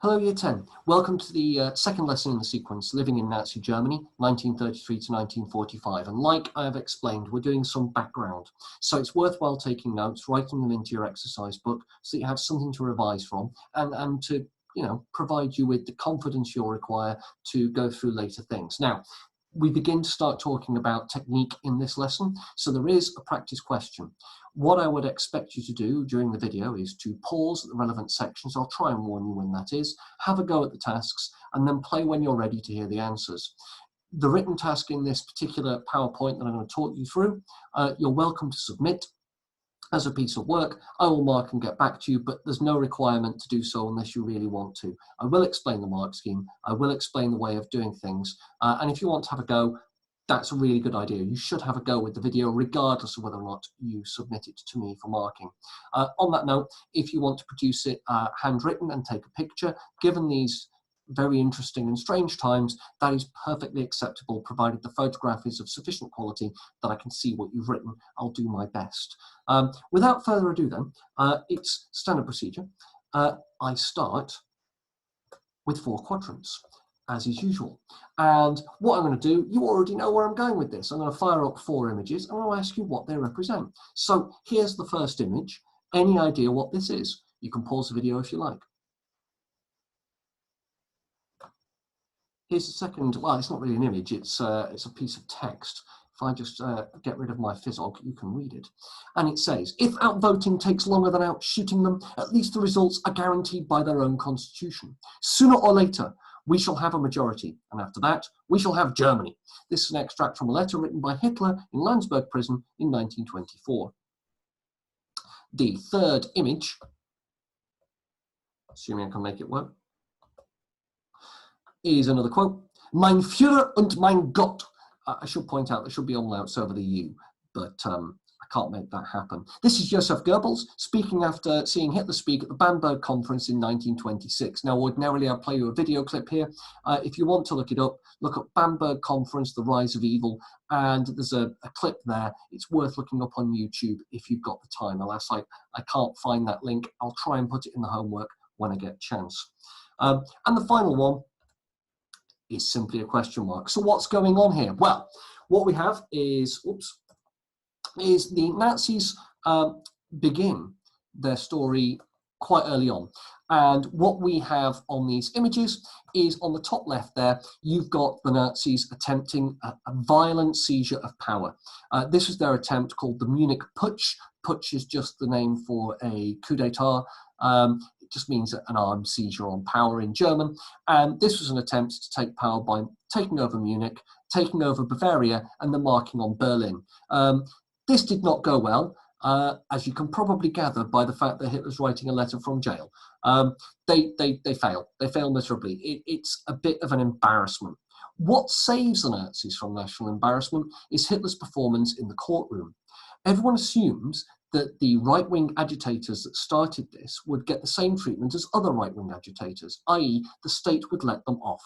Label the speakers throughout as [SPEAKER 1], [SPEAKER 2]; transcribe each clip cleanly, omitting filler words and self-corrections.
[SPEAKER 1] Hello Year 10, welcome to the second lesson in the sequence, Living in Nazi Germany, 1933 to 1945. And like I have explained, we're doing some background. So it's worthwhile taking notes, writing them into your exercise book so that you have something to revise from and to, provide you with the confidence you'll require to go through later things. Now, we begin to start talking about technique in this lesson. So there is a practice question. What I would expect you to do during the video is to pause at the relevant sections. I'll try and warn you when that is. Have a go at the tasks and then play when you're ready to hear the answers. The written task in this particular PowerPoint that I'm going to talk you through, you're welcome to submit as a piece of work. I will mark and get back to you, but there's no requirement to do so unless you really want to. I will explain the mark scheme. I will explain the way of doing things. And if you want to have a go, that's a really good idea. You should have a go with the video regardless of whether or not you submit it to me for marking. On that note, if you want to produce it handwritten and take a picture, given these very interesting and strange times, that is perfectly acceptable, provided the photograph is of sufficient quality that I can see what you've written. I'll do my best. Without further ado then, it's standard procedure. I start with 4 quadrants, as is usual. And what I'm going to do, you already know where I'm going with this. I'm going to fire up 4 images and I'll ask you what they represent. So here's the first image. Any idea what this is? You can pause the video if you like. Here's the second, well, it's not really an image, it's a piece of text. If I just get rid of my physog, you can read it. And it says, if outvoting takes longer than outshooting them, at least the results are guaranteed by their own constitution. Sooner or later, we shall have a majority, and after that, we shall have Germany. This is an extract from a letter written by Hitler in Landsberg prison in 1924. The third image, assuming I can make it work, is another quote. Mein Führer und mein Gott. I should point out there should be umlauts over the U, but I can't make that happen. This is Joseph Goebbels speaking after seeing Hitler speak at the Bamberg conference in 1926. Now, ordinarily, I'll play you a video clip here. If you want to look it up, look up Bamberg Conference, The Rise of Evil, and there's a clip there. It's worth looking up on YouTube if you've got the time. Alas, I can't find that link. I'll try and put it in the homework when I get a chance. And the final one is simply a question mark. So what's going on here? Well, what we have is, is the Nazis begin their story quite early on. And what we have on these images is on the top left there, you've got the Nazis attempting a violent seizure of power. This was their attempt called the Munich Putsch. Putsch is just the name for a coup d'etat. Just means an armed seizure on power in German. And this was an attempt to take power by taking over Munich, taking over Bavaria, and then marking on Berlin. This did not go well, as you can probably gather by the fact that Hitler's writing a letter from jail. They fail. They fail miserably. It's a bit of an embarrassment. What saves the Nazis from national embarrassment is Hitler's performance in the courtroom. Everyone assumes that the right-wing agitators that started this would get the same treatment as other right-wing agitators, i.e. the state would let them off.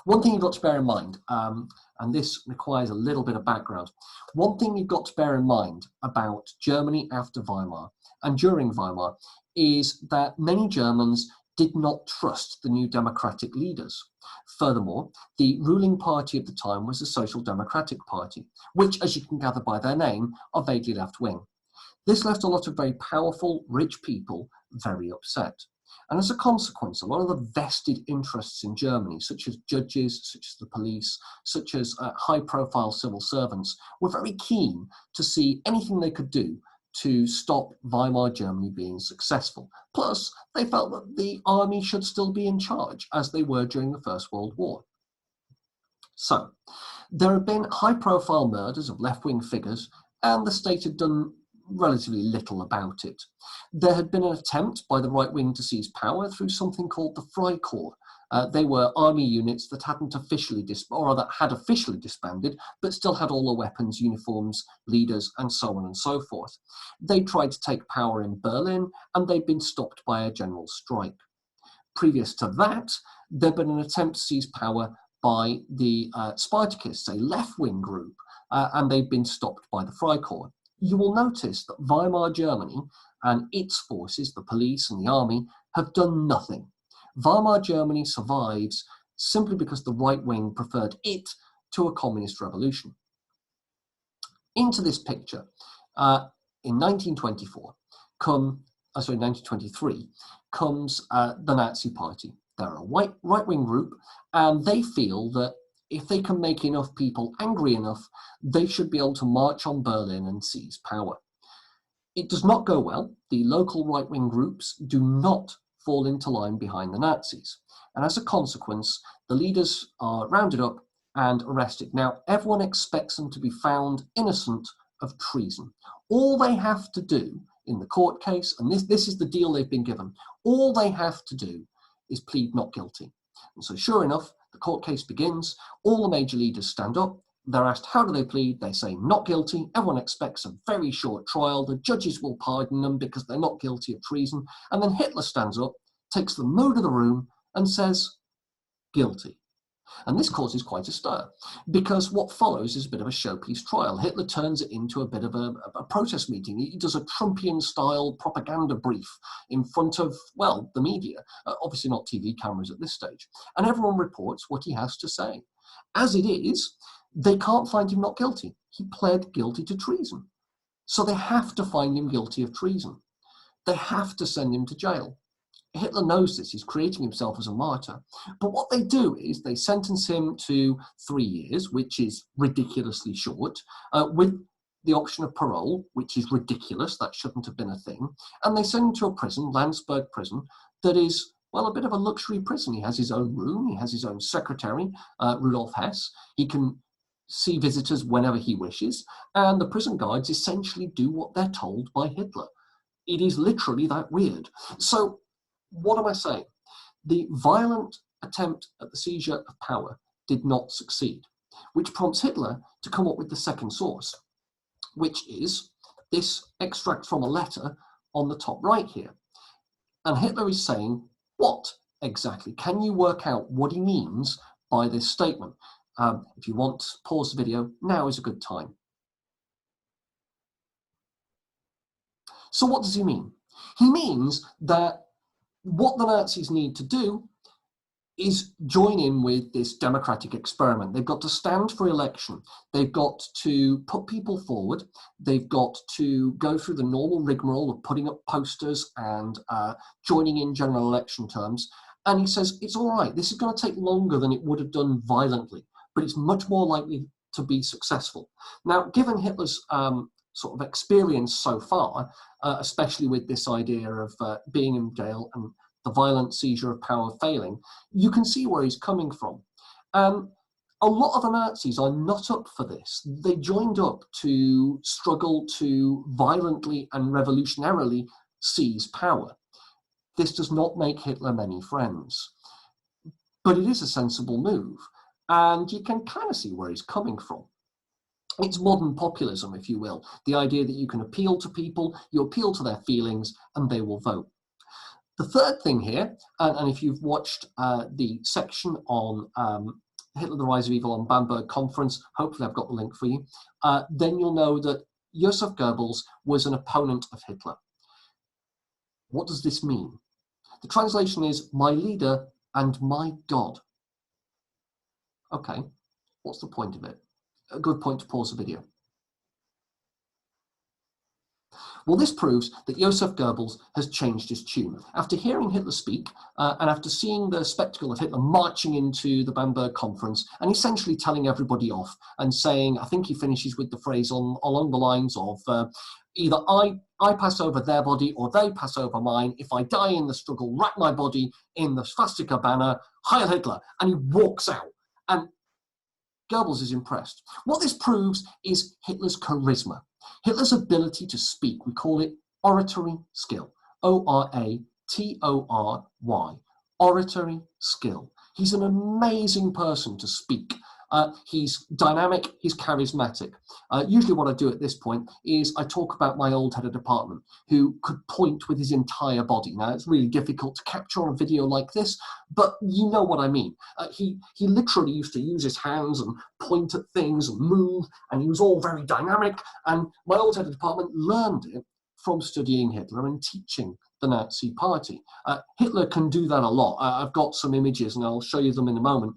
[SPEAKER 1] One thing you've got to bear in mind, and this requires a little bit of background, one thing you've got to bear in mind about Germany after Weimar and during Weimar is that many Germans did not trust the new democratic leaders. Furthermore, the ruling party at the time was the Social Democratic Party, which, as you can gather by their name, are vaguely left-wing. This left a lot of very powerful, rich people very upset. And as a consequence, a lot of the vested interests in Germany, such as judges, such as the police, such as high-profile civil servants, were very keen to see anything they could do to stop Weimar Germany being successful. Plus, they felt that the army should still be in charge, as they were during the First World War. So, there have been high-profile murders of left-wing figures, and the state had done relatively little about it. There had been an attempt by the right wing to seize power through something called the Freikorps. They were army units that hadn't officially had officially disbanded, but still had all the weapons, uniforms, leaders, and so on and so forth. They tried to take power in Berlin, and they'd been stopped by a general strike. Previous to that, there'd been an attempt to seize power by the Spartakists, a left-wing group, and they'd been stopped by the Freikorps. You will notice that Weimar Germany and its forces, the police and the army, have done nothing. Weimar Germany survives simply because the right wing preferred it to a communist revolution. Into this picture, in 1923, comes the Nazi Party. They're a right-wing group, and they feel that if they can make enough people angry enough, they should be able to march on Berlin and seize power. It does not go well. The local right-wing groups do not fall into line behind the Nazis. And as a consequence, the leaders are rounded up and arrested. Now, everyone expects them to be found innocent of treason. All they have to do in the court case, and this is the deal they've been given, all they have to do is plead not guilty. And so sure enough, the court case begins, all the major leaders stand up, they're asked how do they plead, they say not guilty, everyone expects a very short trial, the judges will pardon them because they're not guilty of treason, and then Hitler stands up, takes the mood of the room and says guilty. And this causes quite a stir, because what follows is a bit of a showpiece trial. Hitler turns it into a bit of a protest meeting. He does a Trumpian-style propaganda brief in front of, well, the media, obviously not TV cameras at this stage. And everyone reports what he has to say. As it is, they can't find him not guilty. He pled guilty to treason. So they have to find him guilty of treason. They have to send him to jail. Hitler knows this, he's creating himself as a martyr. But what they do is they sentence him to 3 years, which is ridiculously short, with the option of parole, which is ridiculous, that shouldn't have been a thing. And they send him to a prison, Landsberg prison, that is, well, a bit of a luxury prison. He has his own room, he has his own secretary, Rudolf Hess. He can see visitors whenever he wishes, and the prison guards essentially do what they're told by Hitler. It is literally that weird. So, what am I saying? The violent attempt at the seizure of power did not succeed, which prompts Hitler to come up with the second source, which is this extract from a letter on the top right here. And Hitler is saying, what exactly? Can you work out what he means by this statement? If you want to pause the video, now is a good time. So what does he mean? He means that what the Nazis need to do is join in with this democratic experiment. They've got to stand for election. They've got to put people forward. They've got to go through the normal rigmarole of putting up posters and joining in general election terms. And he says, it's all right. This is going to take longer than it would have done violently, but it's much more likely to be successful. Now, given Hitler's sort of experience so far, especially with this idea of being in jail and the violent seizure of power failing, you can see where he's coming from. A lot of the Nazis are not up for this. They joined up to struggle to violently and revolutionarily seize power. This does not make Hitler many friends, but it is a sensible move, and you can kind of see where he's coming from. It's modern populism, if you will, the idea that you can appeal to people, you appeal to their feelings, and they will vote. The third thing here, and if you've watched the section on Hitler, the Rise of Evil on Bamberg Conference, hopefully I've got the link for you, then you'll know that Joseph Goebbels was an opponent of Hitler. What does this mean? The translation is, my leader and my God. Okay, what's the point of it? A good point to pause the video. Well, this proves that Joseph Goebbels has changed his tune. After hearing Hitler speak, and after seeing the spectacle of Hitler marching into the Bamberg Conference and essentially telling everybody off and saying, I think he finishes with the phrase along the lines of, either I pass over their body or they pass over mine. If I die in the struggle, wrap my body in the swastika banner, Heil Hitler. And he walks out. And Goebbels is impressed. What this proves is Hitler's charisma, Hitler's ability to speak. We call it oratory skill, O-R-A-T-O-R-Y, oratory skill. He's an amazing person to speak. He's dynamic, he's charismatic. Usually what I do at this point is I talk about my old head of department who could point with his entire body. Now, it's really difficult to capture on a video like this, but you know what I mean. He literally used to use his hands and point at things and move, and he was all very dynamic. And my old head of department learned it from studying Hitler and teaching the Nazi Party. Hitler can do that a lot. I've got some images, and I'll show you them in a moment,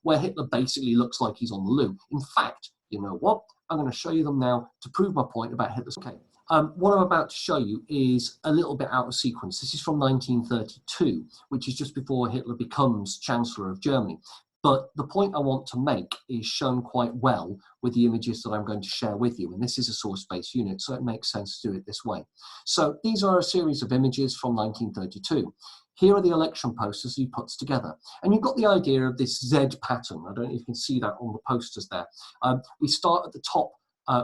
[SPEAKER 1] where Hitler basically looks like he's on the loo. In fact, you know what? I'm going to show you them now to prove my point about Hitler's. Okay. What I'm about to show you is a little bit out of sequence. This is from 1932, which is just before Hitler becomes Chancellor of Germany. But the point I want to make is shown quite well with the images that I'm going to share with you. And this is a source-based unit, so it makes sense to do it this way. So these are a series of images from 1932. Here are the election posters he puts together. And you've got the idea of this Z pattern. I don't know if you can see that on the posters there. We start at the top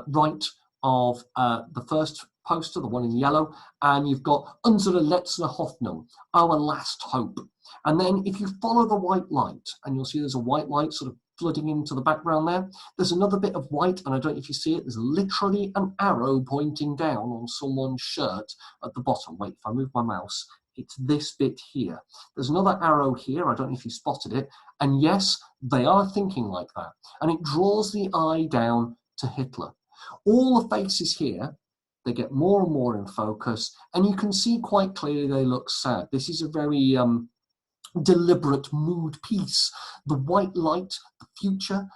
[SPEAKER 1] right of the first poster, the one in yellow, and you've got Unsere letzte Hoffnung, our last hope. And then if you follow the white light, and you'll see there's a white light sort of flooding into the background there, there's another bit of white, and I don't know if you see it, there's literally an arrow pointing down on someone's shirt at the bottom. Wait, if I move my mouse, it's this bit here. There's another arrow here, I don't know if you spotted it, and yes, they are thinking like that. And it draws the eye down to Hitler. All the faces here, they get more and more in focus, and you can see quite clearly they look sad. This is a very deliberate mood piece. The white light, the future,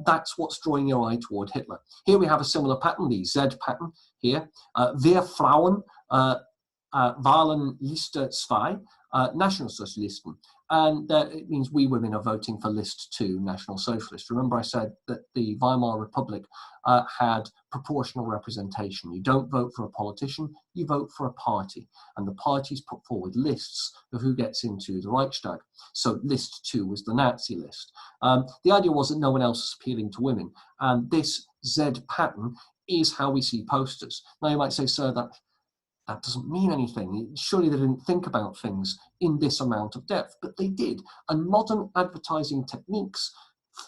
[SPEAKER 1] that's what's drawing your eye toward Hitler. Here we have a similar pattern, the Z pattern here. Wir Frauen Wahlen Liste 2, National Socialisten. And it means we women are voting for List 2, National Socialist. Remember I said that the Weimar Republic had proportional representation. You don't vote for a politician, you vote for a party. And the parties put forward lists of who gets into the Reichstag. So List 2 was the Nazi list. The idea was that no one else is appealing to women. And this Z pattern is how we see posters. Now you might say, sir, that doesn't mean anything. Surely they didn't think about things in this amount of depth, but they did. And modern advertising techniques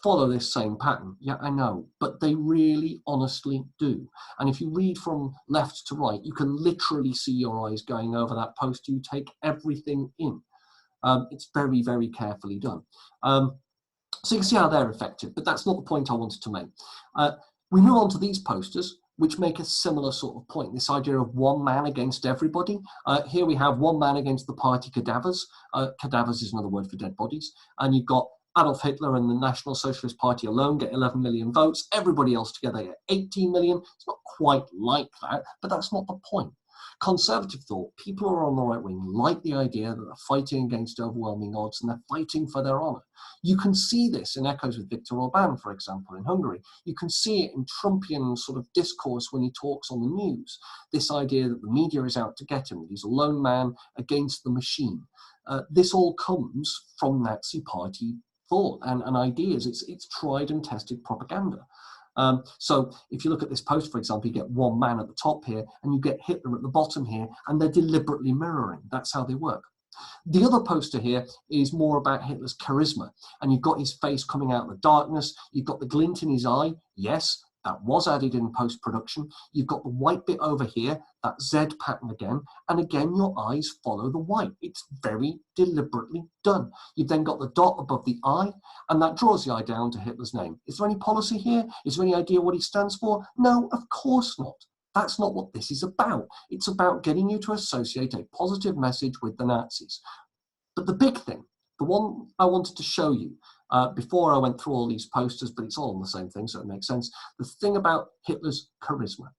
[SPEAKER 1] follow this same pattern. Yeah, I know, but they really honestly do. And if you read from left to right, you can literally see your eyes going over that poster. You take everything in. It's very, very carefully done. So you can see how they're effective, but that's not the point I wanted to make. We move on to these posters, which make a similar sort of point, this idea of one man against everybody. Here we have one man against the party cadavers. Cadavers is another word for dead bodies. And you've got Adolf Hitler and the National Socialist Party alone get 11 million votes. Everybody else together get 18 million. It's not quite like that, but that's not the point. Conservative thought, people who are on the right wing like the idea that they're fighting against overwhelming odds and they're fighting for their honor. You can see this in echoes with Viktor Orban, for example, in Hungary. You can see it in Trumpian sort of discourse when he talks on the news. This idea that the media is out to get him, that he's a lone man against the machine. This all comes from Nazi Party thought and ideas. It's tried and tested propaganda. So if you look at this post, for example, you get one man at the top here and you get Hitler at the bottom here, and they're deliberately mirroring. That's how they work. The other poster here is more about Hitler's charisma, and you've got his face coming out of the darkness. You've got the glint in his eye. Yes, that was added in post-production. You've got the white bit over here, that Z pattern again, and again your eyes follow the white. It's very deliberately done. You've then got the dot above the eye, and that draws the eye down to Hitler's name. Is there any policy here? Is there any idea what he stands for? No, of course not. That's not what this is about. It's about getting you to associate a positive message with the Nazis. But the big thing, the one I wanted to show you, before I went through all these posters, but it's all on the same thing, so it makes sense. The thing about Hitler's charisma.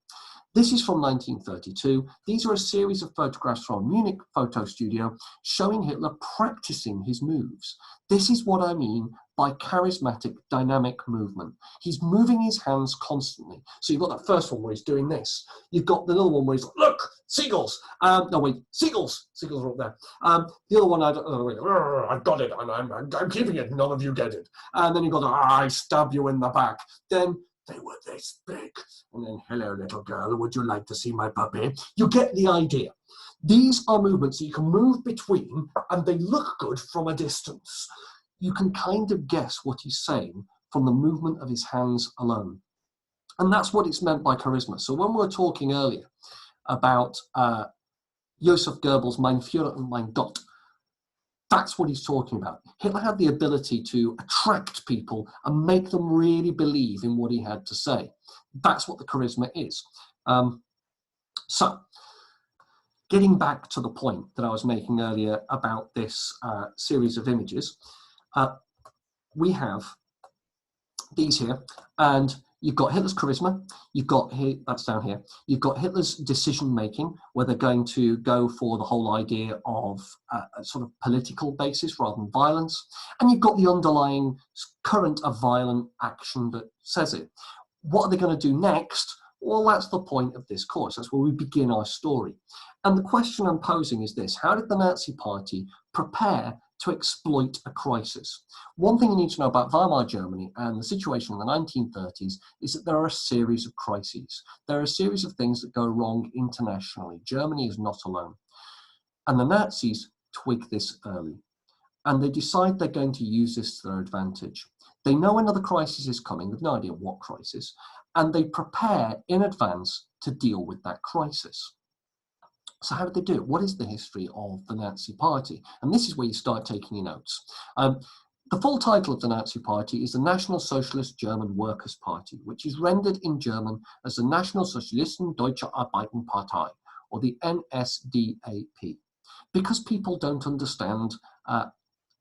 [SPEAKER 1] This is from 1932. These are a series of photographs from a Munich photo studio showing Hitler practicing his moves. This is what I mean by charismatic dynamic movement. He's moving his hands constantly. So you've got that first one where he's doing this. You've got the other one where he's like, look, seagulls. No, wait, seagulls. Seagulls are up there. The other one, I've got it. I'm keeping it. None of you get it. And then you've got, I stab you in the back. Then they were this big. And then, hello, little girl, would you like to see my puppy? You get the idea. These are movements that you can move between, and they look good from a distance. You can kind of guess what he's saying from the movement of his hands alone. And that's what it's meant by charisma. So when we were talking earlier about Joseph Goebbels' Mein Führer und mein Gott, that's what he's talking about. Hitler had the ability to attract people and make them really believe in what he had to say. That's what the charisma is. So, getting back to the point that I was making earlier about this series of images, we have these here, and you've got Hitler's charisma, you've got here, that's down here, you've got Hitler's decision making, where they're going to go for the whole idea of a sort of political basis rather than violence, and you've got the underlying current of violent action that says it. What are they going to do next? Well, that's the point of this course. That's where we begin our story. And the question I'm posing is this: how did the Nazi Party prepare to exploit a crisis? One thing you need to know about Weimar Germany and the situation in the 1930s is that there are a series of crises. There are a series of things that go wrong internationally. Germany is not alone. And the Nazis twig this early. And they decide they're going to use this to their advantage. They know another crisis is coming, they've no idea what crisis, and they prepare in advance to deal with that crisis. So how did they do it? What is the history of the Nazi Party? And this is where you start taking your notes. The full title of the Nazi Party is the National Socialist German Workers' Party, which is rendered in German as the National Sozialisten Deutsche Arbeiterpartei, or the NSDAP. Because people don't understand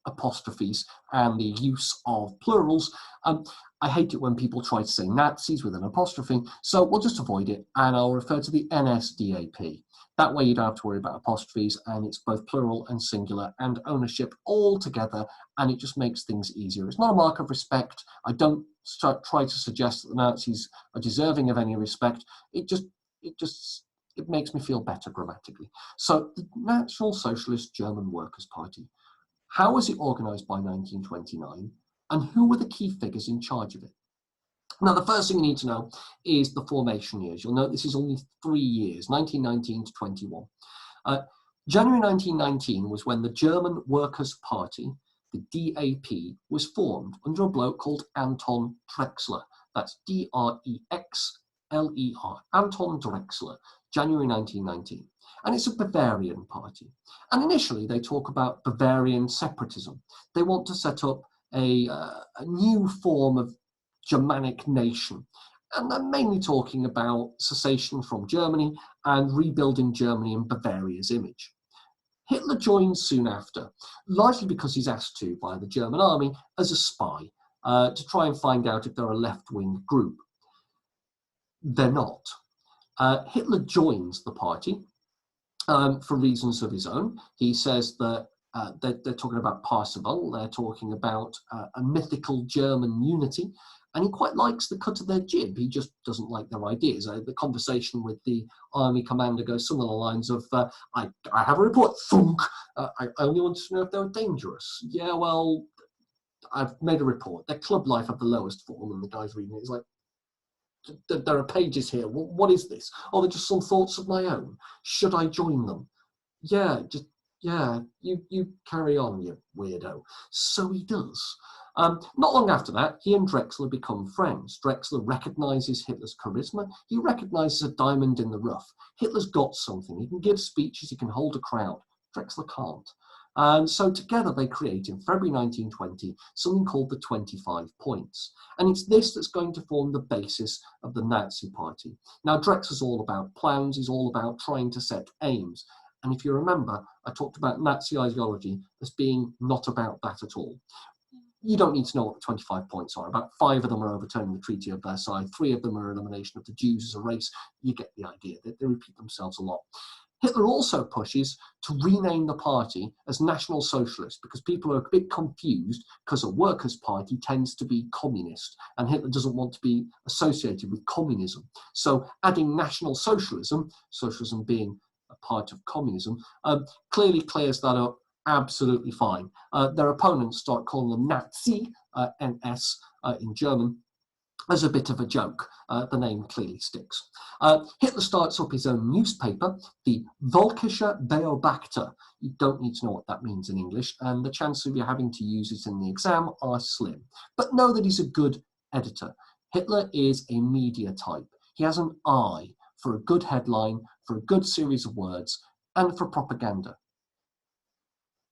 [SPEAKER 1] apostrophes and the use of plurals, I hate it when people try to say Nazis with an apostrophe, so we'll just avoid it and I'll refer to the NSDAP. That way you don't have to worry about apostrophes, and it's both plural and singular and ownership all together, and it just makes things easier. It's not a mark of respect. I don't try to suggest that the Nazis are deserving of any respect. It makes me feel better grammatically. So the National Socialist German Workers' Party. How was it organised by 1929, and who were the key figures in charge of it? Now, the first thing you need to know is the formation years. You'll note this is only 3 years, 1919 to 21. January 1919 was when the German Workers' Party, the DAP, was formed under a bloke called Anton Drexler. That's D-R-E-X-L-E-R, Anton Drexler, January 1919. And it's a Bavarian party. And initially they talk about Bavarian separatism. They want to set up a new form of Germanic nation. And they're mainly talking about secession from Germany and rebuilding Germany in Bavaria's image. Hitler joins soon after, largely because he's asked to by the German army as a spy to try and find out if they're a left-wing group. They're not. Hitler joins the party for reasons of his own. He says that they're talking about Parsifal, they're talking about a mythical German unity, and he quite likes the cut of their jib. He just doesn't like their ideas. The conversation with the army commander goes something along the lines of, I have a report, thunk. I only wanted to know if they were dangerous. Yeah, well, I've made a report. Their club life at the lowest form, and the guy's reading it. He's like, there are pages here. What is this? Oh, they're just some thoughts of my own. Should I join them? Yeah, you carry on, you weirdo. So he does. Not long after that, he and Drexler become friends. Drexler recognises Hitler's charisma. He recognises a diamond in the rough. Hitler's got something. He can give speeches. He can hold a crowd. Drexler can't. And so together they create, in February 1920, something called the 25 Points. And it's this that's going to form the basis of the Nazi Party. Now, Drexler's all about plans. He's all about trying to set aims. And if you remember, I talked about Nazi ideology as being not about that at all. You don't need to know what the 25 points are. About 5 of them are overturning the Treaty of Versailles. 3 of them are elimination of the Jews as a race. You get the idea. They repeat themselves a lot. Hitler also pushes to rename the party as National Socialist because people are a bit confused because a workers' party tends to be communist, and Hitler doesn't want to be associated with communism. So adding National Socialism, socialism being a part of communism, clearly clears that up absolutely fine. Their opponents start calling them Nazi, NS in German, as a bit of a joke. The name clearly sticks. Hitler starts up his own newspaper, the Völkischer Beobachter. You don't need to know what that means in English, and the chances of you having to use it in the exam are slim. But know that he's a good editor. Hitler is a media type. He has an eye for a good headline, for a good series of words, and for propaganda.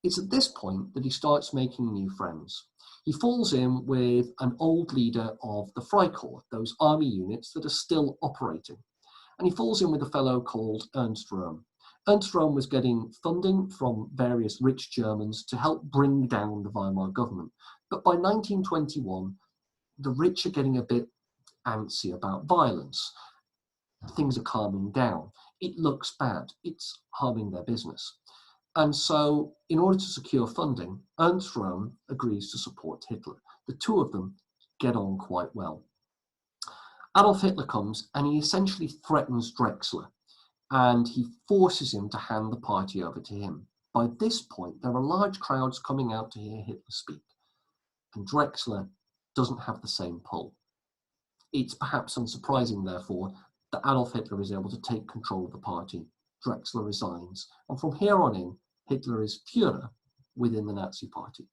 [SPEAKER 1] It's at this point that he starts making new friends. He falls in with an old leader of the Freikorps, those army units that are still operating. And he falls in with a fellow called Ernst Röhm. Ernst Röhm was getting funding from various rich Germans to help bring down the Weimar government. But by 1921, the rich are getting a bit antsy about violence. Things are calming down. It looks bad. It's harming their business. And so, in order to secure funding, Ernst Röhm agrees to support Hitler. The two of them get on quite well. Adolf Hitler comes and he essentially threatens Drexler, and he forces him to hand the party over to him. By this point, there are large crowds coming out to hear Hitler speak, and Drexler doesn't have the same pull. It's perhaps unsurprising, therefore, that Adolf Hitler is able to take control of the party. Drexler resigns, and from here on in, Hitler is Führer within the Nazi party.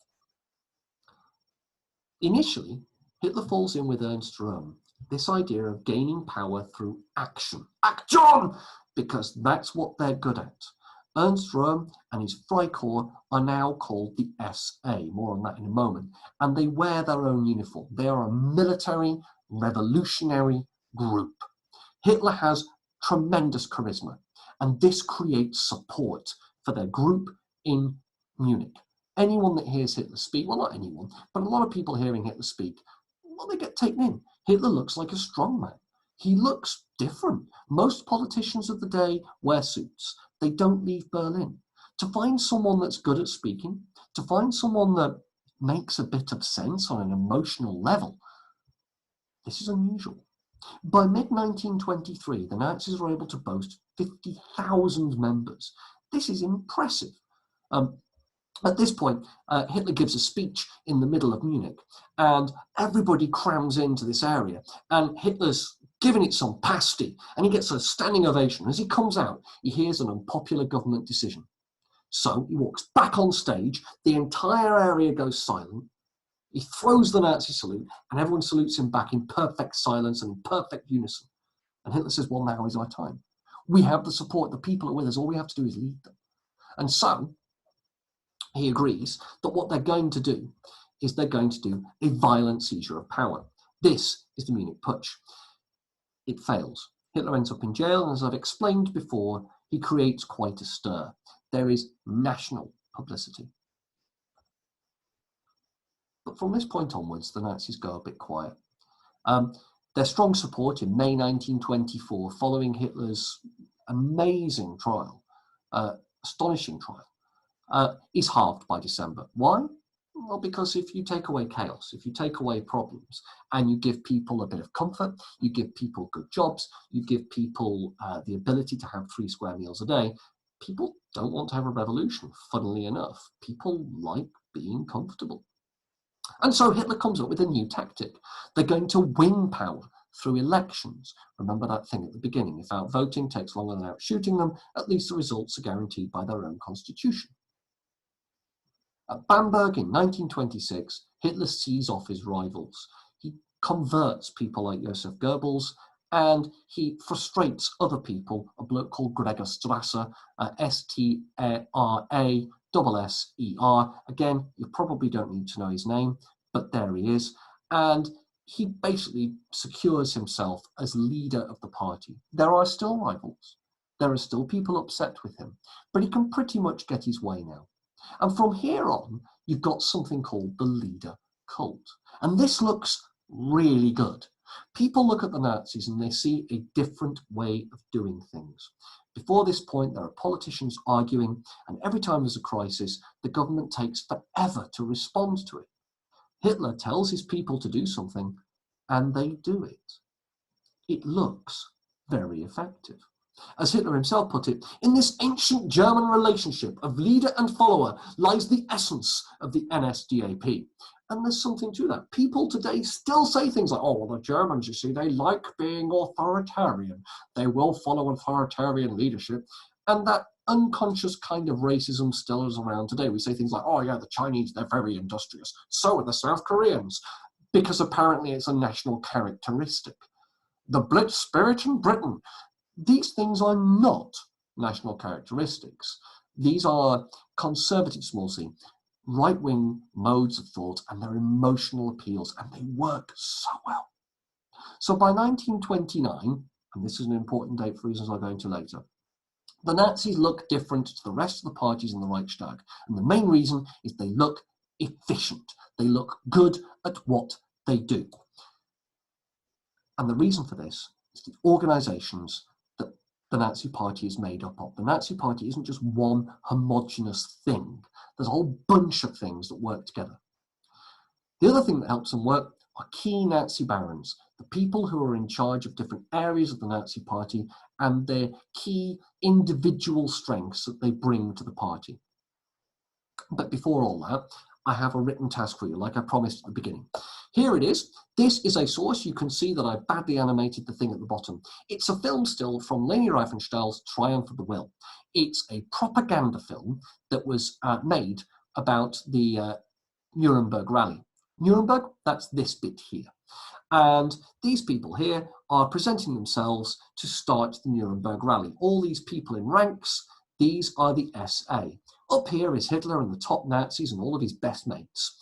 [SPEAKER 1] Initially, Hitler falls in with Ernst Röhm, this idea of gaining power through action. Action! Because that's what they're good at. Ernst Röhm and his Freikorps are now called the SA, more on that in a moment, and they wear their own uniform. They are a military, revolutionary group. Hitler has tremendous charisma, and this creates support for their group in Munich. Anyone that hears Hitler speak, well, not anyone, but a lot of people hearing Hitler speak, well, they get taken in. Hitler looks like a strongman. He looks different. Most politicians of the day wear suits. They don't leave Berlin. To find someone that's good at speaking, to find someone that makes a bit of sense on an emotional level, this is unusual. By mid-1923, the Nazis were able to boast 50,000 members. This is impressive. At this point, Hitler gives a speech in the middle of Munich, and everybody crams into this area, and Hitler's giving it some pasty, and he gets a standing ovation. As he comes out, he hears an unpopular government decision. So he walks back on stage, the entire area goes silent, he throws the Nazi salute, and everyone salutes him back in perfect silence and in perfect unison. And Hitler says, well, now is our time. We have the support, the people are with us, all we have to do is lead them. And so he agrees that what they're going to do is they're going to do a violent seizure of power. This is the Munich Putsch. It fails. Hitler ends up in jail, and as I've explained before, he creates quite a stir. There is national publicity. But from this point onwards, the Nazis go a bit quiet. Their strong support in May 1924, following Hitler's amazing trial, astonishing trial, is halved by December. Why? Well, because if you take away chaos, if you take away problems, and you give people a bit of comfort, you give people good jobs, you give people the ability to have 3 square meals a day, people don't want to have a revolution, funnily enough. People like being comfortable. And so Hitler comes up with a new tactic. They're going to win power through elections. Remember that thing at the beginning. If outvoting takes longer than outshooting them, at least the results are guaranteed by their own constitution. At Bamberg in 1926, Hitler sees off his rivals. He converts people like Joseph Goebbels, and he frustrates other people, a bloke called Gregor Strasser, S-T-R-A-S-S-E-R. Again, you probably don't need to know his name, but there he is. And he basically secures himself as leader of the party. There are still rivals. There are still people upset with him, but he can pretty much get his way now. And from here on, you've got something called the leader cult. And this looks really good. People look at the Nazis and they see a different way of doing things. Before this point, there are politicians arguing, and every time there's a crisis, the government takes forever to respond to it. Hitler tells his people to do something, and they do it. It looks very effective. As Hitler himself put it, in this ancient German relationship of leader and follower lies the essence of the NSDAP. And there's something to that. People today still say things like, oh, well, the Germans, you see, they like being authoritarian. They will follow authoritarian leadership. And that unconscious kind of racism still is around today. We say things like, oh, yeah, the Chinese, they're very industrious. So are the South Koreans, because apparently it's a national characteristic. The Blitz spirit in Britain. These things are not national characteristics. These are conservative, small c, right-wing modes of thought, and they're emotional appeals, and they work so well. So by 1929, and this is an important date for reasons I'll go into later, The Nazis look different to the rest of the parties in the Reichstag, and the main reason is they look efficient. They look good at what they do. And the reason for this is the organisations that the Nazi Party is made up of. The Nazi Party isn't just one homogenous thing. There's a whole bunch of things that work together. The other thing that helps them work are key Nazi barons, the people who are in charge of different areas of the Nazi Party and their key individual strengths that they bring to the party. But before all that, I have a written task for you, like I promised at the beginning. Here it is. This is a source. You can see that I badly animated the thing at the bottom. It's a film still from Leni Riefenstahl's Triumph of the Will. It's a propaganda film that was made about the Nuremberg rally. Nuremberg, that's this bit here. And these people here are presenting themselves to start the Nuremberg rally. All these people in ranks, these are the SA. Up here is Hitler and the top Nazis and all of his best mates.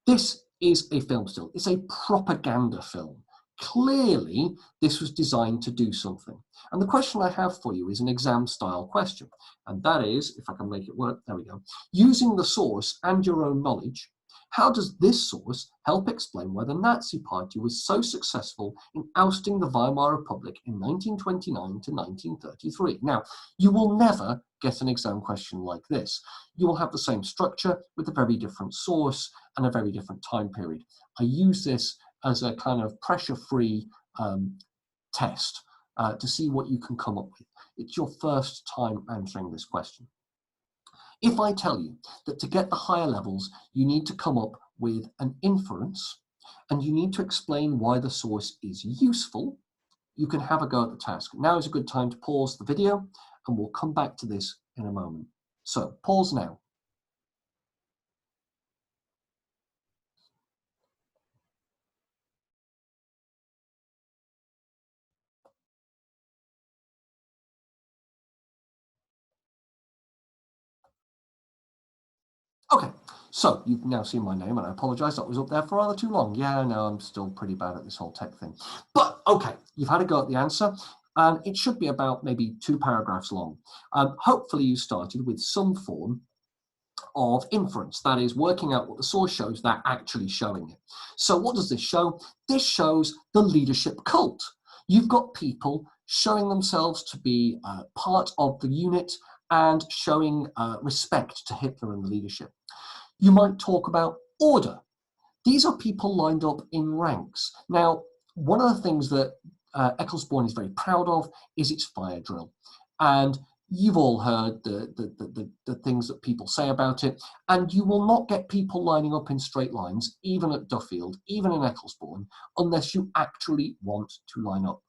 [SPEAKER 1] This is a film still. It's a propaganda film. Clearly, this was designed to do something. And the question I have for you is an exam-style question. And that is, if I can make it work, there we go. Using the source and your own knowledge, how does this source help explain why the Nazi Party was so successful in ousting the Weimar Republic in 1929 to 1933? Now, you will never get an exam question like this. You will have the same structure with a very different source and a very different time period. I use this as a kind of pressure-free test to see what you can come up with. It's your first time answering this question. If I tell you that to get the higher levels, you need to come up with an inference and you need to explain why the source is useful, you can have a go at the task. Now is a good time to pause the video and we'll come back to this in a moment. So pause now. Okay, so you've now seen my name and I apologise, that was up there for rather too long. Yeah, no, I'm still pretty bad at this whole tech thing. But okay, you've had a go at the answer and it should be about maybe 2 paragraphs long. Hopefully you started with some form of inference, that is working out what the source shows without actually showing it. So what does this show? This shows the leadership cult. You've got people showing themselves to be part of the unit and showing respect to Hitler and the leadership. You might talk about order. These are people lined up in ranks. Now, one of the things that Ecclesbourne is very proud of is its fire drill. And you've all heard the things that people say about it, and you will not get people lining up in straight lines, even at Duffield, even in Ecclesbourne, unless you actually want to line up.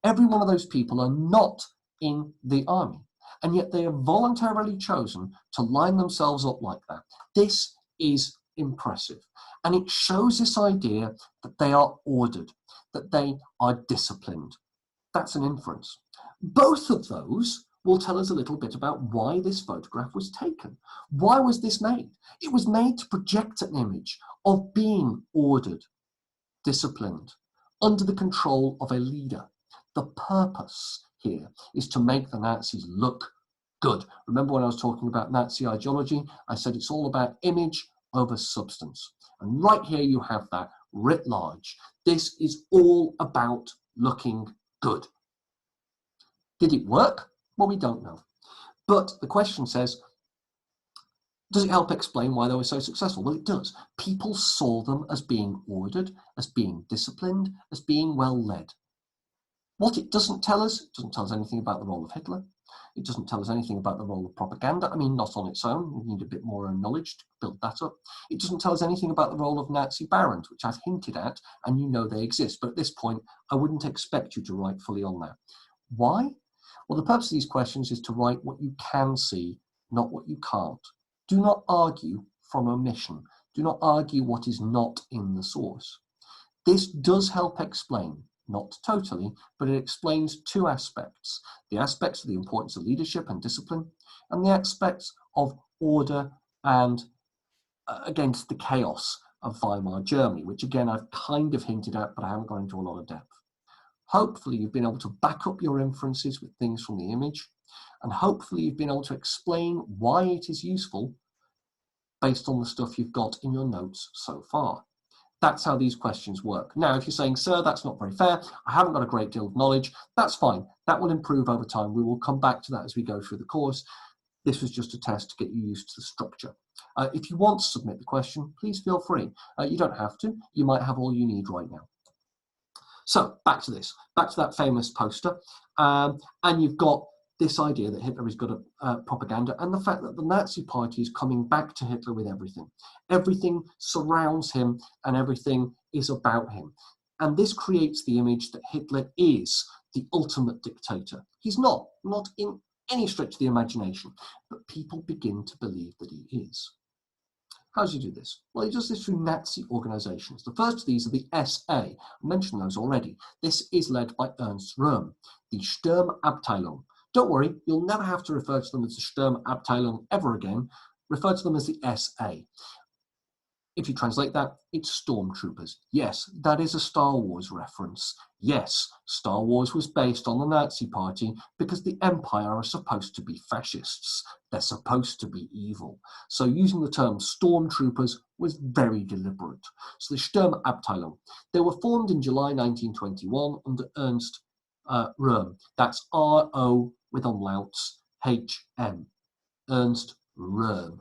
[SPEAKER 1] Every one of those people are not in the army, and yet they have voluntarily chosen to line themselves up like that. This is impressive, and it shows this idea that they are ordered, that they are disciplined. That's an inference. Both of those will tell us a little bit about why this photograph was taken. Why was this made? It was made to project an image of being ordered, disciplined, under the control of a leader. The purpose here is to make the Nazis look good. Remember when I was talking about Nazi ideology, I said it's all about image over substance. And right here you have that writ large. This is all about looking good. Did it work? Well, we don't know. But the question says, does it help explain why they were so successful? Well, it does. People saw them as being ordered, as being disciplined, as being well led. What it doesn't tell us anything about the role of Hitler. It doesn't tell us anything about the role of propaganda. I mean, not on its own. We need a bit more knowledge to build that up. It doesn't tell us anything about the role of Nazi barons, which I've hinted at, and you know they exist. But at this point, I wouldn't expect you to write fully on that. Why? Well, the purpose of these questions is to write what you can see, not what you can't. Do not argue from omission. Do not argue what is not in the source. This does help explain, not totally, but it explains 2 aspects. The aspects of the importance of leadership and discipline, and the aspects of order and against the chaos of Weimar Germany, which again I've kind of hinted at, but I haven't gone into a lot of depth. Hopefully you've been able to back up your inferences with things from the image, And hopefully you've been able to explain why it is useful based on the stuff you've got in your notes so far. That's how these questions work. Now, if you're saying, sir, that's not very fair, I haven't got a great deal of knowledge, that's fine. That will improve over time. We will come back to that as we go through the course. This was just a test to get you used to the structure. If you want to submit the question, please feel free. You don't have to. You might have all you need right now. So back to this, back to that famous poster. And you've got this idea that Hitler is good at propaganda, and the fact that the Nazi Party is coming back to Hitler with everything. Everything surrounds him and everything is about him. And this creates the image that Hitler is the ultimate dictator. He's not in any stretch of the imagination, but people begin to believe that he is. How does he do this? Well, he does this through Nazi organizations. The first of these are the SA. I mentioned those already. This is led by Ernst Röhm, the Sturmabteilung. Don't worry, you'll never have to refer to them as the Sturmabteilung ever again. Refer to them as the SA. If you translate that, it's stormtroopers. Yes, that is a Star Wars reference. Yes, Star Wars was based on the Nazi Party because the Empire are supposed to be fascists. They're supposed to be evil. So using the term stormtroopers was very deliberate. So the Sturmabteilung, they were formed in July 1921 under Ernst Röhm. That's R-O with umlauts, H-M. Ernst Röhm.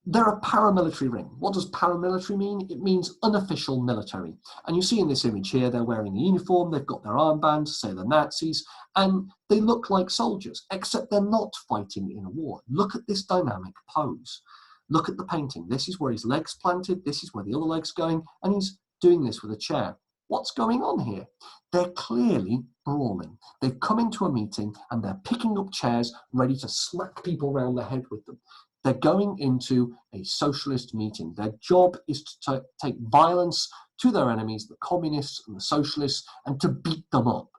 [SPEAKER 1] They're a paramilitary ring. What does paramilitary mean? It means unofficial military. And you see in this image here, they're wearing a uniform, they've got their armbands, say they're Nazis, and they look like soldiers, except they're not fighting in a war. Look at this dynamic pose. Look at the painting. This is where his leg's planted, this is where the other leg's going, and he's doing this with a chair. What's going on here? They're clearly brawling. They've come into a meeting and they're picking up chairs, ready to smack people around the head with them. They're going into a socialist meeting. Their job is to take violence to their enemies, the communists and the socialists, and to beat them up.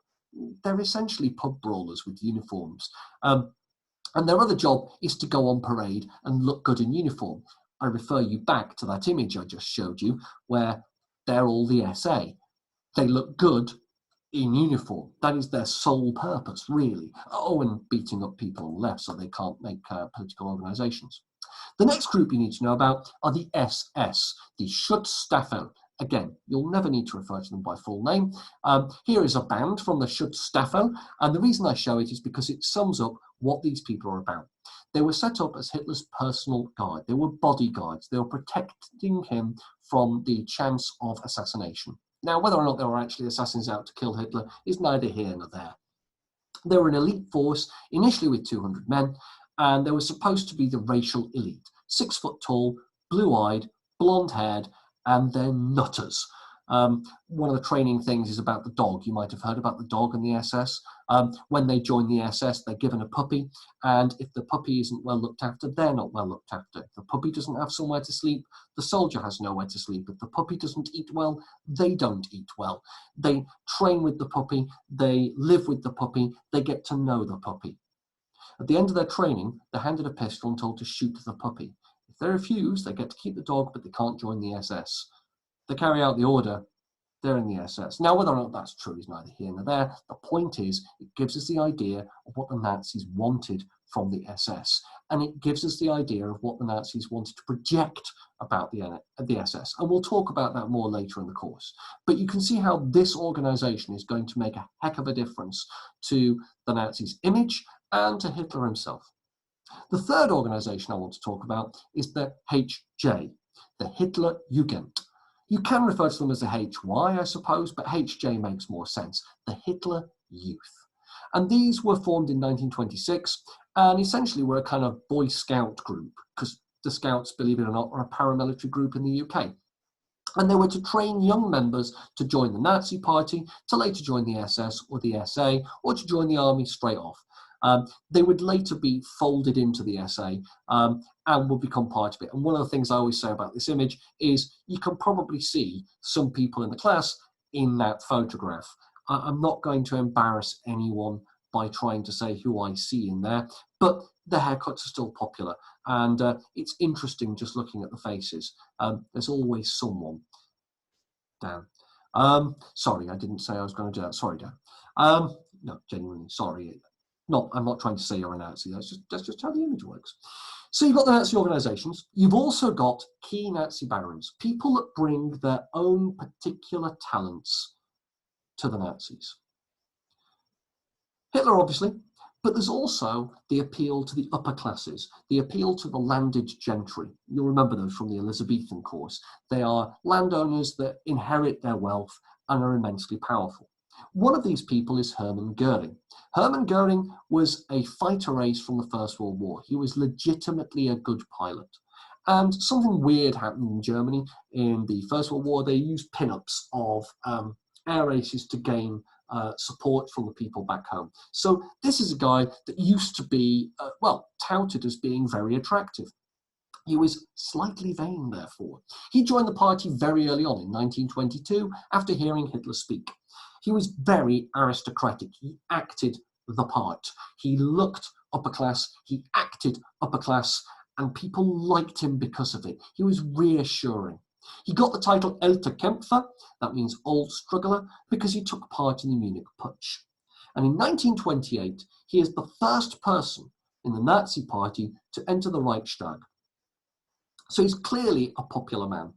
[SPEAKER 1] They're essentially pub brawlers with uniforms. And their other job is to go on parade and look good in uniform. I refer you back to that image I just showed you, where they're all the SA. They look good in uniform. That is their sole purpose, really. Oh, and beating up people on the left so they can't make political organizations. The next group you need to know about are the SS, the Schutzstaffel. Again, you'll never need to refer to them by full name. Here is a band from the Schutzstaffel, and the reason I show it is because it sums up what these people are about. They were set up as Hitler's personal guard. They were bodyguards. They were protecting him from the chance of assassination. Now, whether or not there were actually assassins out to kill Hitler is neither here nor there. They were an elite force, initially with 200 men, and they were supposed to be the racial elite. 6 foot tall, blue-eyed, blonde-haired, and they're nutters. One of the training things is about the dog. You might have heard about the dog and the SS. When they join the SS, they're given a puppy, and if the puppy isn't well looked after, they're not well looked after. If the puppy doesn't have somewhere to sleep, the soldier has nowhere to sleep. If the puppy doesn't eat well, they don't eat well. They train with the puppy, they live with the puppy, they get to know the puppy. At the end of their training, they're handed a pistol and told to shoot the puppy. If they refuse, they get to keep the dog, but they can't join the SS. They carry out the order, they're in the SS. Now, whether or not that's true is neither here nor there. The point is, it gives us the idea of what the Nazis wanted from the SS. And it gives us the idea of what the Nazis wanted to project about the SS. And we'll talk about that more later in the course. But you can see how this organization is going to make a heck of a difference to the Nazis' image and to Hitler himself. The third organization I want to talk about is the HJ, the Hitler Jugend. You can refer to them as the HY, I suppose, but HJ makes more sense, the Hitler Youth. And these were formed in 1926 and essentially were a kind of Boy Scout group, because the Scouts, believe it or not, are a paramilitary group in the UK. And they were to train young members to join the Nazi Party, to later join the SS or the SA, or to join the army straight off. They would later be folded into the SA and would become part of it. And one of the things I always say about this image is you can probably see some people in the class in that photograph. I'm not going to embarrass anyone by trying to say who I see in there, but the haircuts are still popular. And it's interesting just looking at the faces. There's always someone. Dan. Sorry, I didn't say I was going to do that. Sorry, Dan. no, genuinely, sorry. I'm not trying to say you're a Nazi. That's just how the image works. So you've got the Nazi organizations. You've also got key Nazi barons, people that bring their own particular talents to the Nazis. Hitler, obviously, but there's also the appeal to the upper classes, the appeal to the landed gentry. You'll remember those from the Elizabethan course. They are landowners that inherit their wealth and are immensely powerful. One of these people is Hermann Goering. Hermann Goering was a fighter ace from the First World War. He was legitimately a good pilot. And something weird happened in Germany in the First World War. They used pin-ups of air aces to gain support from the people back home. So this is a guy that used to be, touted as being very attractive. He was slightly vain, therefore. He joined the party very early on in 1922 after hearing Hitler speak. He was very aristocratic. He acted the part. He looked upper class. He acted upper class, and people liked him because of it. He was reassuring. He got the title Älter Kämpfer, that means old struggler, because he took part in the Munich Putsch. And in 1928, he is the first person in the Nazi party to enter the Reichstag. So he's clearly a popular man.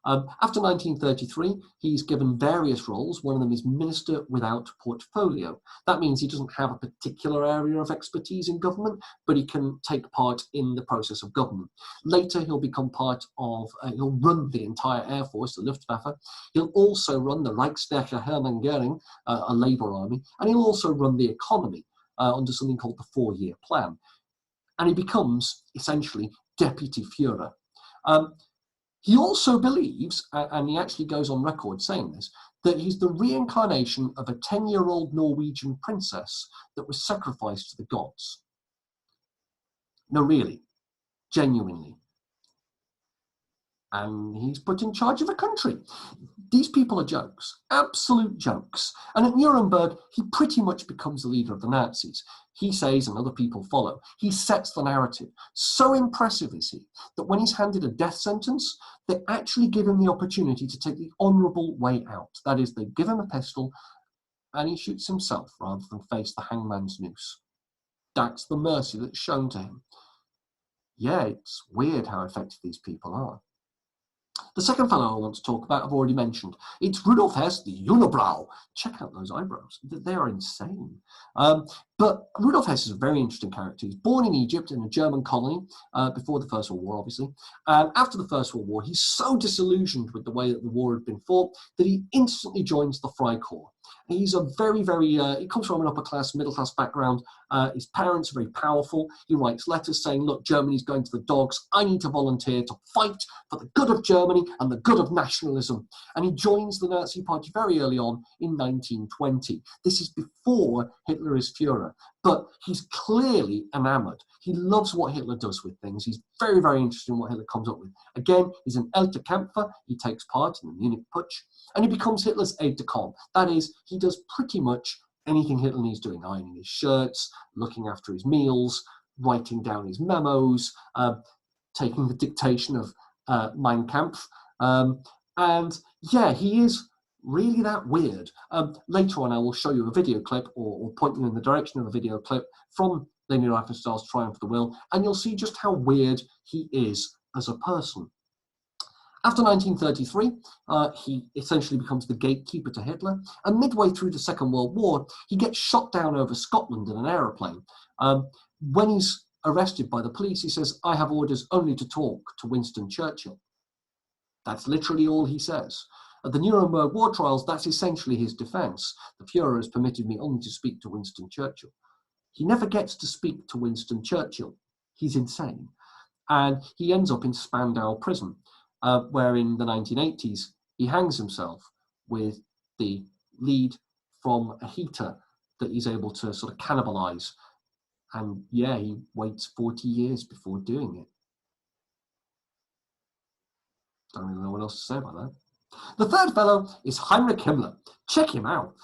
[SPEAKER 1] After 1933, he's given various roles. One of them is Minister without Portfolio. That means he doesn't have a particular area of expertise in government, but he can take part in the process of government. Later, he'll become part of, he'll run the entire Air Force, the Luftwaffe. He'll also run the Reichsstärke Hermann Göring, a Labour army, and he'll also run the economy under something called the 4-year plan. And he becomes, essentially, Deputy Führer. He also believes, and he actually goes on record saying this, that he's the reincarnation of a 10-year-old Norwegian princess that was sacrificed to the gods. No, really, genuinely. And he's put in charge of a country. These people are jokes, absolute jokes. And at Nuremberg, he pretty much becomes the leader of the Nazis. He says, and other people follow, he sets the narrative. So impressive is he that when he's handed a death sentence, they actually give him the opportunity to take the honourable way out. That is, they give him a pistol and he shoots himself rather than face the hangman's noose. That's the mercy that's shown to him. Yeah, it's weird how effective these people are. The second fellow I want to talk about, I've already mentioned. It's Rudolf Hess, the Unibrow. Check out those eyebrows. They are insane. But Rudolf Hess is a very interesting character. He's born in Egypt in a German colony before the First World War, obviously. And after the First World War, he's so disillusioned with the way that the war had been fought that he instantly joins the Freikorps. He's a very, he comes from an upper-class, middle-class background. His parents are very powerful. He writes letters saying, look, Germany's going to the dogs. I need to volunteer to fight for the good of Germany and the good of nationalism. And he joins the Nazi party very early on in 1920. This is before Hitler is Führer, but he's clearly enamored. He loves what Hitler does with things. He's very, very interested in what Hitler comes up with. Again, he's an Älter Kämpfer. He takes part in the Munich Putsch, and he becomes Hitler's aide-de-camp. That is, he does pretty much anything Hitler needs doing, ironing his shirts, looking after his meals, writing down his memos, taking the dictation of Mein Kampf. And yeah, he is really that weird. Later on, I will show you a video clip or point you in the direction of a video clip from Leni Riefenstahl's Triumph of the Will, and you'll see just how weird he is as a person. After 1933, he essentially becomes the gatekeeper to Hitler, and midway through the Second World War, he gets shot down over Scotland in an aeroplane. When he's arrested by the police, he says, I have orders only to talk to Winston Churchill. That's literally all he says. At the Nuremberg war trials, that's essentially his defense. The Führer has permitted me only to speak to Winston Churchill. He never gets to speak to Winston Churchill. He's insane. And he ends up in Spandau prison, where in the 1980s, he hangs himself with the lead from a heater that he's able to sort of cannibalize. And yeah, he waits 40 years before doing it. Don't really know what else to say about that. The third fellow is Heinrich Himmler. Check him out.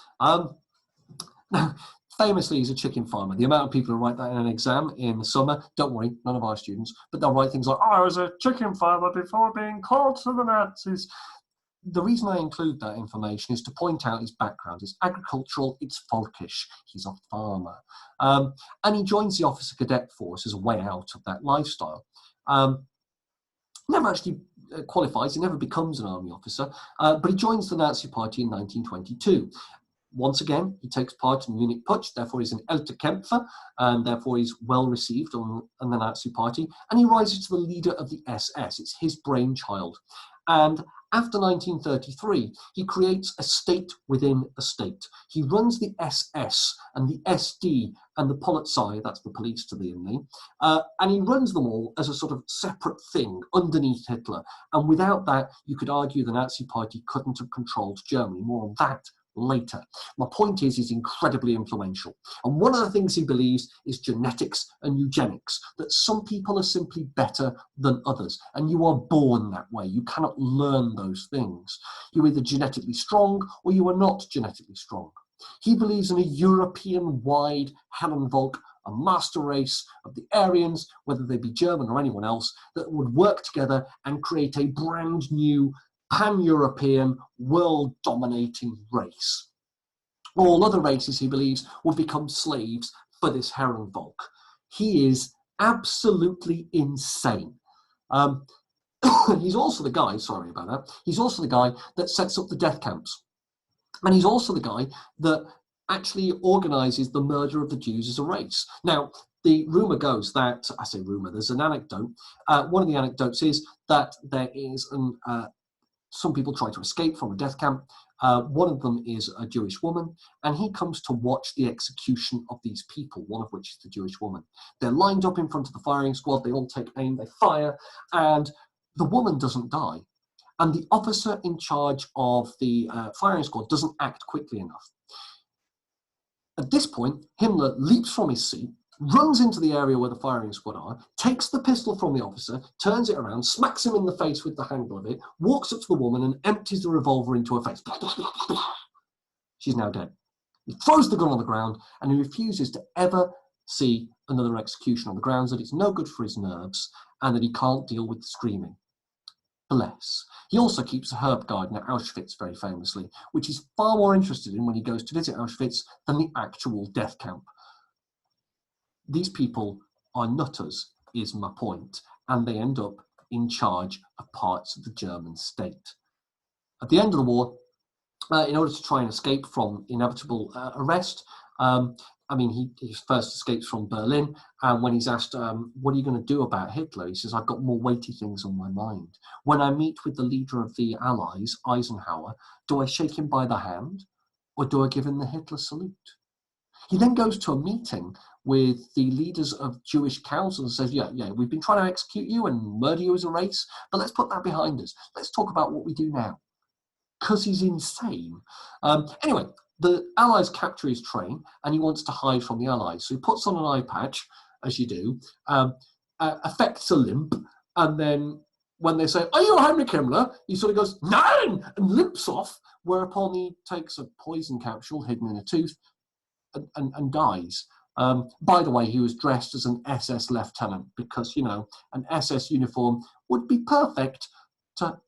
[SPEAKER 1] Now, famously, he's a chicken farmer. The amount of people who write that in an exam in the summer, don't worry, none of our students, but they'll write things like, oh, I was a chicken farmer before being called to the Nazis. the reason I include that information is to point out his background. It's agricultural, it's folkish, he's a farmer. And he joins the Officer Cadet Force as a way out of that lifestyle. Never actually qualifies, he never becomes an army officer, but he joins the Nazi Party in 1922. Once again, he takes part in the Munich Putsch, therefore he's an alter Kämpfer, and therefore he's well received on the Nazi Party, and he rises to the leader of the SS. It's his brainchild. And after 1933, he creates a state within a state. He runs the SS and the SD and the Polizei, that's the police to the enemy, and he runs them all as a sort of separate thing underneath Hitler. And without that, you could argue the Nazi Party couldn't have controlled Germany. More on that later. My point is, he's incredibly influential. And one of the things he believes is genetics and eugenics, that some people are simply better than others. And you are born that way. You cannot learn those things. You're either genetically strong or you are not genetically strong. He believes in a European-wide Herrenvolk, a master race of the Aryans, whether they be German or anyone else, that would work together and create a brand new pan-European, world-dominating race. All other races, he believes, will become slaves for this Herrenvolk. He is absolutely insane. He's also the guy, sorry about that, he's also the guy that sets up the death camps. And he's also the guy that actually organises the murder of the Jews as a race. Now, the rumour goes that, I say rumour, there's an anecdote. One of the anecdotes is that there is some people try to escape from a death camp. One of them is a Jewish woman, and he comes to watch the execution of these people, one of which is the Jewish woman. They're lined up in front of the firing squad, they all take aim, they fire, and the woman doesn't die. And the officer in charge of the firing squad doesn't act quickly enough. At this point, Himmler leaps from his seat, runs into the area where the firing squad are, takes the pistol from the officer, turns it around, smacks him in the face with the handle of it, walks up to the woman and empties the revolver into her face. She's now dead. He throws the gun on the ground and he refuses to ever see another execution on the grounds that it's no good for his nerves and that he can't deal with the screaming. Bless. He also keeps a herb garden at Auschwitz, very famously, which he's far more interested in when he goes to visit Auschwitz than the actual death camp. These people are nutters, is my point, and they end up in charge of parts of the German state. At the end of the war, in order to try and escape from inevitable arrest, he first escapes from Berlin, and when he's asked, what are you going to do about Hitler? He says, I've got more weighty things on my mind. When I meet with the leader of the Allies, Eisenhower, do I shake him by the hand, or do I give him the Hitler salute? He then goes to a meeting with the leaders of Jewish councils and says, yeah, we've been trying to execute you and murder you as a race, but let's put that behind us. Let's talk about what we do now. Because he's insane. Anyway, the Allies capture his train and he wants to hide from the Allies. So he puts on an eye patch, as you do, affects a limp, and then when they say, are you Heinrich Himmler? He sort of goes, nein, and limps off, whereupon he takes a poison capsule hidden in a tooth and dies. By the way, he was dressed as an SS lieutenant because, an SS uniform would be perfect to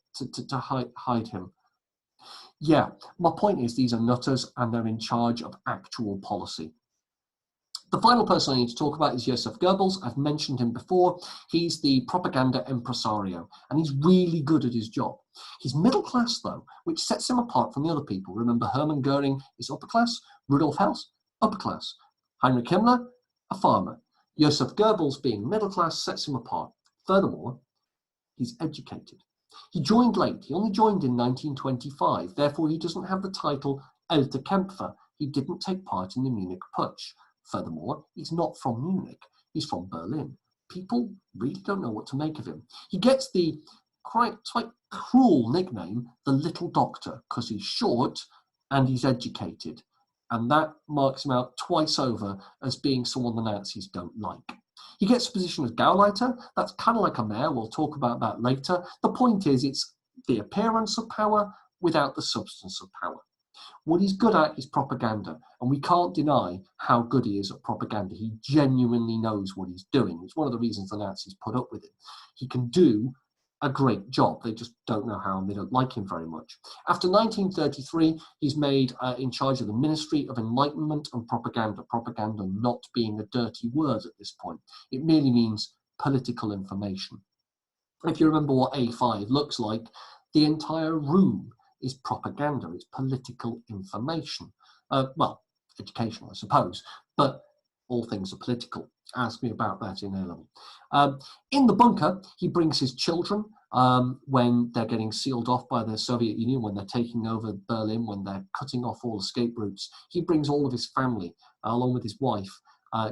[SPEAKER 1] hide him. Yeah, my point is these are nutters and they're in charge of actual policy. The final person I need to talk about is Joseph Goebbels. I've mentioned him before. He's the propaganda impresario, and he's really good at his job. He's middle class, though, which sets him apart from the other people. Remember, Hermann Goering is upper class, Rudolf Hess, upper class. Heinrich Himmler, a farmer. Joseph Goebbels, being middle class, sets him apart. Furthermore, he's educated. He joined late. He only joined in 1925. Therefore, he doesn't have the title alter Kämpfer. He didn't take part in the Munich Putsch. Furthermore, he's not from Munich. He's from Berlin. People really don't know what to make of him. He gets the quite cruel nickname, the Little Doctor, because he's short and he's educated. And that marks him out twice over as being someone the Nazis don't like. He gets a position as Gauleiter. That's kind of like a mayor. We'll talk about that later. The point is, it's the appearance of power without the substance of power. What he's good at is propaganda, and we can't deny how good he is at propaganda. He genuinely knows what he's doing. It's one of the reasons the Nazis put up with him. He can do a great job. They just don't know how, and they don't like him very much. After 1933, he's made in charge of the Ministry of Enlightenment and Propaganda. Propaganda not being a dirty word at this point. It merely means political information. If you remember what A5 looks like, the entire room is propaganda. It's political information. Well, educational, I suppose, but all things are political. Ask me about that in A-level. In the bunker, he brings his children when they're getting sealed off by the Soviet Union, when they're taking over Berlin, when they're cutting off all escape routes. He brings all of his family, along with his wife,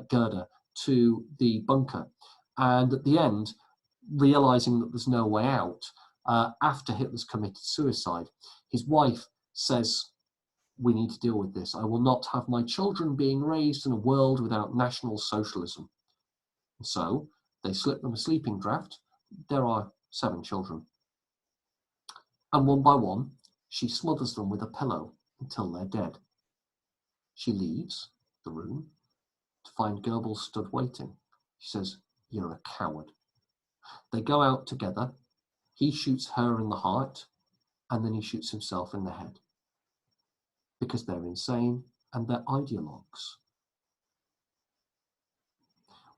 [SPEAKER 1] Gerda, to the bunker. And at the end, realizing that there's no way out, after Hitler's committed suicide, his wife says, "We need to deal with this. I will not have my children being raised in a world without National Socialism." And so they slip them a sleeping draft. There are 7 children. And one by one, she smothers them with a pillow until they're dead. She leaves the room to find Goebbels stood waiting. She says, "You're a coward." They go out together. He shoots her in the heart, and then he shoots himself in the head. Because they're insane and they're ideologues.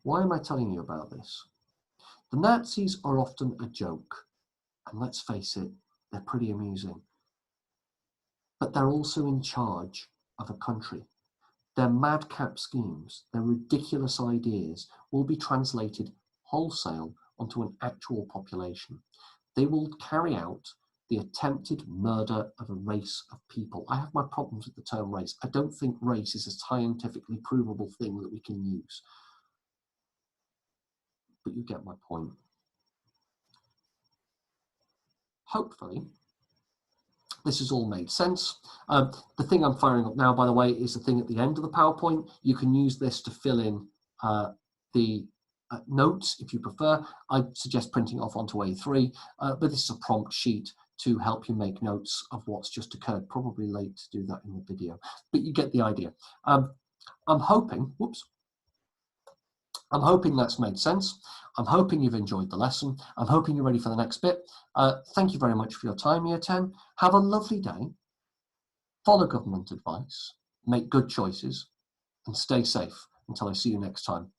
[SPEAKER 1] Why am I telling you about this? The Nazis are often a joke, and let's face it, they're pretty amusing. But they're also in charge of a country. Their madcap schemes, their ridiculous ideas will be translated wholesale onto an actual population. They will carry out the attempted murder of a race of people. I have my problems with the term race. I don't think race is a scientifically provable thing that we can use. But you get my point. Hopefully, this has all made sense. The thing I'm firing up now, by the way, is the thing at the end of the PowerPoint. You can use this to fill in the notes if you prefer. I suggest printing off onto A3, but this is a prompt sheet to help you make notes of what's just occurred. Probably late to do that in the video, but you get the idea. I'm hoping that's made sense. I'm hoping you've enjoyed the lesson. I'm hoping you're ready for the next bit. Thank you very much for your time, Year 10. Have a lovely day. Follow government advice, make good choices, and stay safe until I see you next time.